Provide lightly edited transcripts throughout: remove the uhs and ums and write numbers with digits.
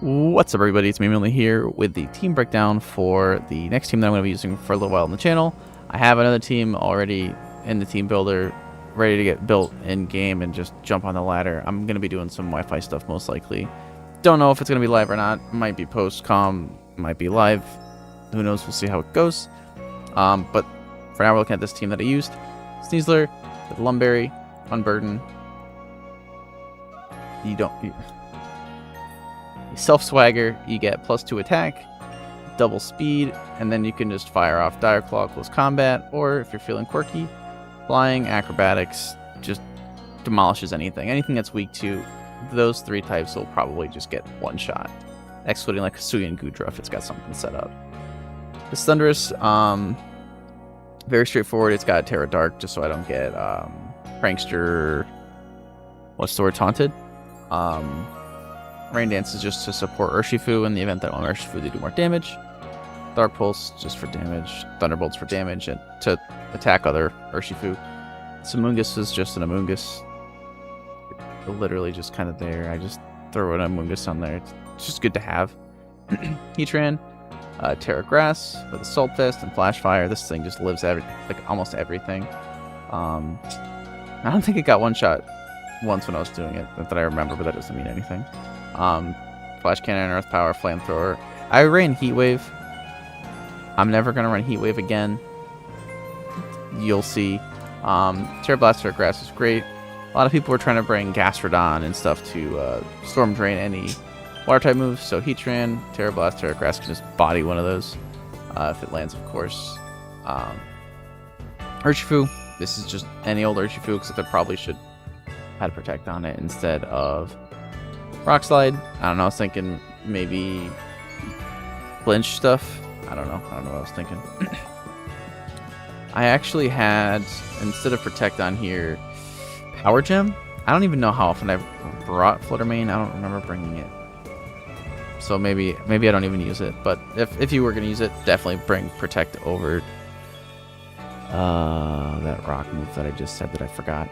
What's up, everybody? It's me, Emily, here with the team breakdown for the next team that I'm going to be using for a little while on the channel. I have another team already in the team builder, ready to get built in game and just jump on the ladder. I'm going to be doing some Wi-Fi stuff most likely. Don't know if it's going to be live or not. Might be post-com, might be live. Who knows? We'll see how it goes. But for now, we're looking at this team that I used. Sneasler with Lumberry, Unburden. You self-swagger, you get +2 attack, double speed, and then you can just fire off Dire Claw close combat, or if you're feeling quirky, flying, acrobatics, just demolishes anything. Anything that's weak to those three types will probably just get one shot, excluding like Hisui and Gudra if it's got something set up. This Thunderous, very straightforward. It's got Terra Dark just so I don't get Prankster, what's the word, taunted. Rain Dance is just to support Urshifu in the event that on Urshifu they do more damage. Dark Pulse just for damage. Thunderbolts for damage and to attack other Urshifu. Amoonguss is just an Amoonguss. Literally just kind of there. I just throw an Amoonguss on there. It's just good to have. Heatran, Terra Grass with Assault Vest and Flash Fire. This thing just lives almost everything. I don't think it got one shot once when I was doing it that I remember, but that doesn't mean anything. Flash Cannon, Earth Power, Flamethrower. I ran Heat Wave. I'm never gonna run Heat Wave again. You'll see. Terra Blast, Terra Grass is great. A lot of people were trying to bring Gastrodon and stuff to Storm Drain any water type moves. So Heatran, Terra Blast, Terra Grass can just body one of those if it lands, of course. Urshifu. This is just any old Urshifu, except I probably should have Protect on it instead of Rock Slide. I don't know. I was thinking maybe Flinch stuff. I don't know what I was thinking. I actually had, instead of Protect on here, Power Gem. I don't even know how often I've brought Fluttermane. I don't remember bringing it. So maybe I don't even use it. But if you were going to use it, definitely bring Protect over that rock move that I just said that I forgot.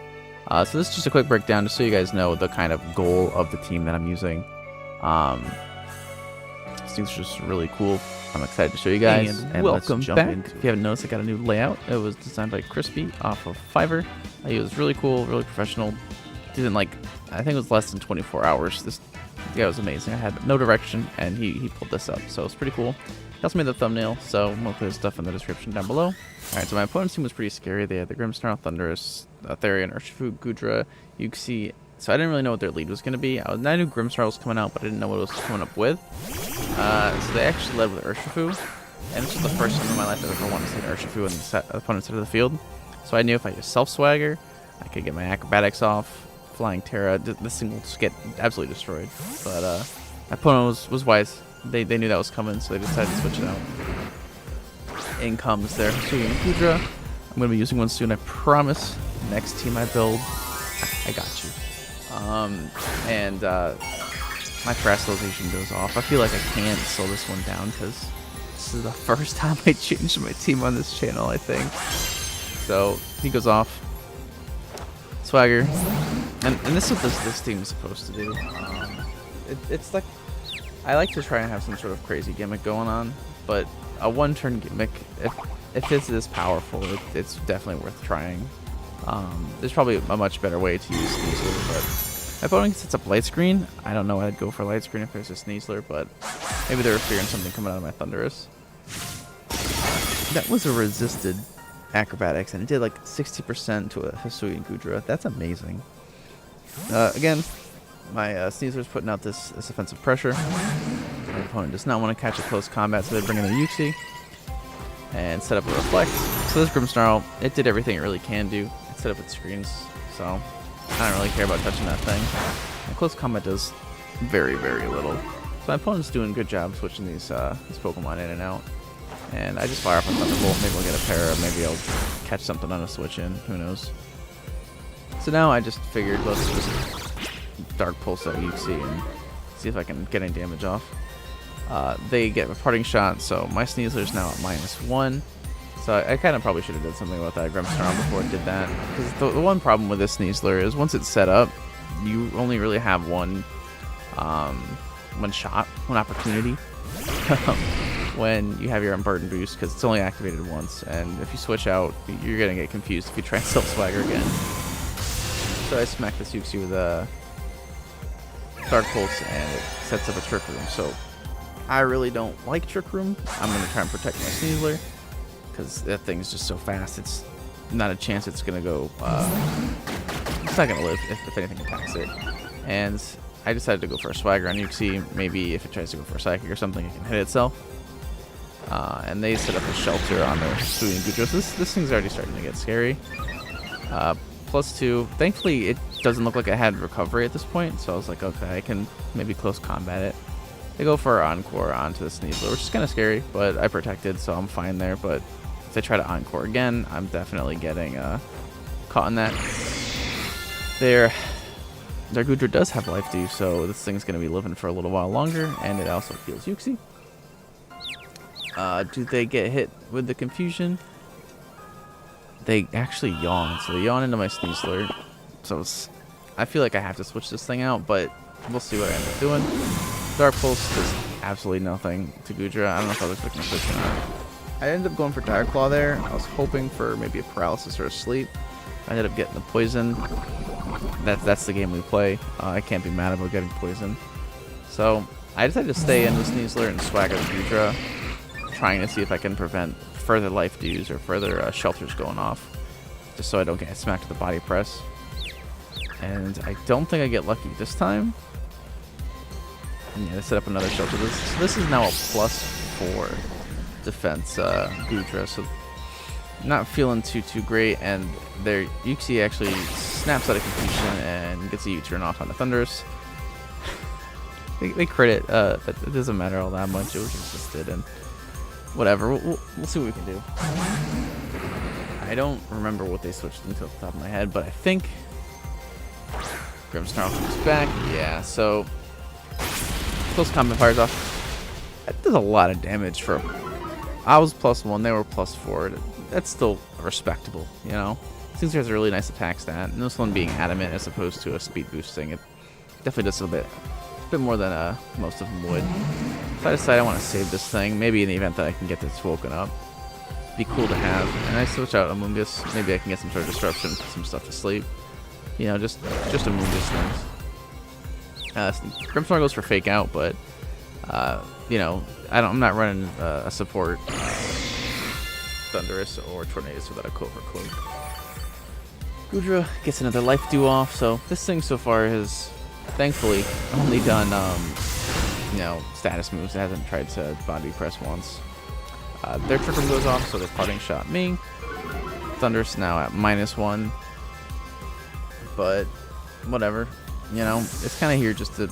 So this is just a quick breakdown just so you guys know the kind of goal of the team that I'm using. This thing's just really cool. I'm excited to show you guys. And welcome back. If you haven't noticed, I got a new layout. It was designed by Crispy off of Fiverr. It was really cool, really professional. Didn't I think it was less than 24 hours. This guy was amazing. I had no direction, and he pulled this up, so it's pretty cool. He also made the thumbnail, so I'm going to put his stuff in the description down below. Alright, so my opponent's team was pretty scary. They had the Grimmsnarl, Thunderous, Therian, Urshifu, Gudra, Uxie. So I didn't really know what their lead was going to be. I knew Grimmsnarl was coming out, but I didn't know what it was coming up with. So they actually led with Urshifu. And this was the first time in my life I've ever wanted to see an Urshifu on the opponent's side of the field. So I knew if I just self-swagger, I could get my acrobatics off. Flying Terra, this thing will just get absolutely destroyed. But my opponent was wise. They knew that was coming, so they decided to switch it out. In comes their Hisui and Gudra. I'm going to be using one soon, I promise. Next team I build, I got you. My Terastallization goes off. I feel like I can't slow this one down because this is the first time I changed my team on this channel, I think. So he goes off. Swagger. And this is what this team is supposed to do. It's like, I like to try and have some sort of crazy gimmick going on, but a one-turn gimmick, if it's this powerful, it's definitely worth trying. There's probably a much better way to use Sneasler, but my opponent sets up Light Screen. I don't know why I'd go for Light Screen if there's a Sneasler, but maybe they're fearing something coming out of my Thunderous. That was a resisted acrobatics, and it did like 60% to a Hisui and Gudra. That's amazing. Again, my Sneasler's putting out this offensive pressure. My opponent does not want to catch a close combat, so they bring in the Uxie and set up a Reflect. So this Grimmsnarl, it did everything it really can do. It set up its screens, so I don't really care about touching that thing. My close combat does very, very little. So my opponent's doing a good job switching these Pokemon in and out. And I just fire off a Thunderbolt. Maybe I'll get a Para. Maybe I'll catch something on a switch in. Who knows? So now I just figured let's just Dark Pulse at Uxie and see if I can get any damage off. They get a parting shot, so my Sneasler's now at -1. So I kind of probably should have did something about that Grimmsnarl before it did that. Because the one problem with this Sneasler is once it's set up, you only really have one one shot, one opportunity when you have your unburdened boost, because it's only activated once, and if you switch out, you're gonna get confused if you try and sell Swagger again. So I smack this Uxie with a Dark Pulse, and it sets up a Trick Room. So I really don't like Trick Room. I'm gonna try and protect my Sneasler, because that thing is just so fast. It's not a chance it's gonna go. It's not gonna live if anything attacks it. And I decided to go for a Swagger on Uxie. Maybe if it tries to go for a Psychic or something, it can hit itself. And they set up a shelter on their Sui and Gudra. So this thing's already starting to get scary. +2. Thankfully, it doesn't look like it had recovery at this point. So I was like, okay, I can maybe close combat it. They go for Encore onto the Sneasler, which is kind of scary, but I protected, so I'm fine there. But if they try to Encore again, I'm definitely getting caught in that. Their Gudra does have life dew, so this thing's going to be living for a little while longer, and it also heals Uxie. Do they get hit with the confusion? They actually yawn, so they yawn into my Sneasler. So I feel like I have to switch this thing out, but we'll see what I end up doing. Dark Pulse does absolutely nothing to Gudra. I don't know if I was expecting a switch or not. I ended up going for Dire Claw there. I was hoping for maybe a paralysis or a sleep. I ended up getting the poison. That's the game we play. I can't be mad about getting poison. So I decided to stay in with Sneasler and Swagger the Gudra, trying to see if I can prevent further life dews or further shelters going off, just so I don't get smacked with the body press. And I don't think I get lucky this time. And yeah, they set up another shelter. This is now a +4 defense Gudra, so not feeling too great. And their Uxie actually snaps out of confusion and gets a U-turn off on the Thunderous. they crit it. It doesn't matter all that much. It was resisted, and whatever. We'll see what we can do. I don't remember what they switched into off the top of my head, but I think Grimmsnarl comes back. Yeah, so close combat fires off. That does a lot of damage for. I was +1, they were +4. That's still respectable, you know. Seems there's a really nice attack stat, and this one being adamant as opposed to a speed boosting, it definitely does a bit more than most of them would. So I decided I want to save this thing, maybe in the event that I can get this woken up. Be cool to have. And I switch out Amoonguss. Maybe I can get some sort of disruption, put some stuff to sleep. You know, just Amoonguss things. Grimmsnarl goes for Fake Out, but you know, I'm not running a support Thunderous or Tornadus without a Cobra Cloak. Gudra gets another life dew off, so this thing so far has thankfully only done you know, status moves. It hasn't tried to body press once. Their Trick Room goes off, so they parting shot me. Thunderous now at -1, but whatever. You know, it's kind of here just to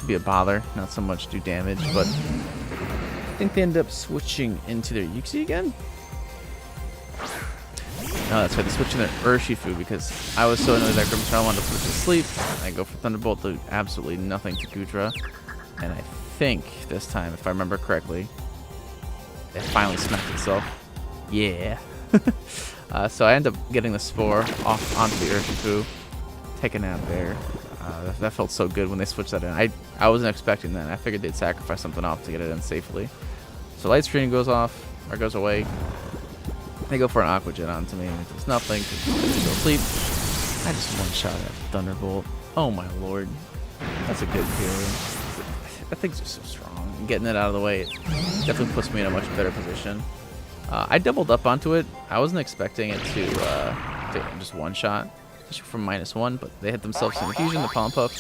be a bother, not so much do damage. But I think they end up switching into their Uxie again. No, that's right. They switched in their Urshifu because I was so annoyed that Grimmsnarl wanted to put it to sleep. I go for Thunderbolt, do absolutely nothing to Gudra. And I think this time, if I remember correctly, it finally smacked itself. Yeah. So I end up getting the Spore off onto the Urshifu. Take a nap there. That felt so good when they switched that in. I wasn't expecting that. I figured they'd sacrifice something off to get it in safely. So Light Screen goes off, or goes away. They go for an Aqua Jet onto me, and it does nothing. They go sleep. I just one-shot at Thunderbolt. Oh my lord. That's a good feeling. That thing's just so strong. Getting it out of the way, it definitely puts me in a much better position. I doubled up onto it. I wasn't expecting it to just one-shot, especially from -1, but they hit themselves in the fusion, the Pollen Puff,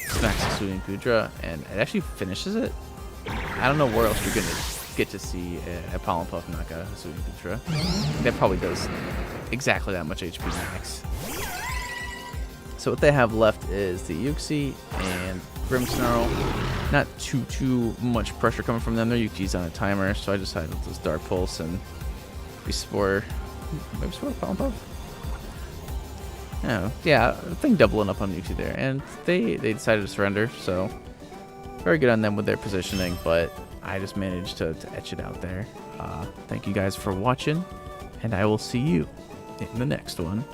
smacks the Sui and Gudra, and it actually finishes it. I don't know where else you're going to get to see a Pollen Puff knock out a Sui and Gudra. That probably does exactly that much HP max. So what they have left is the Uxie and Grimmsnarl. Not too much pressure coming from them. Their Uxie's on a timer, so I decided to just Dark Pulse and maybe Spore Pollen Puff. Yeah, I think doubling up on Uxie there, and they decided to surrender. So very good on them with their positioning, but I just managed to etch it out there. Thank you guys for watching, and I will see you in the next one.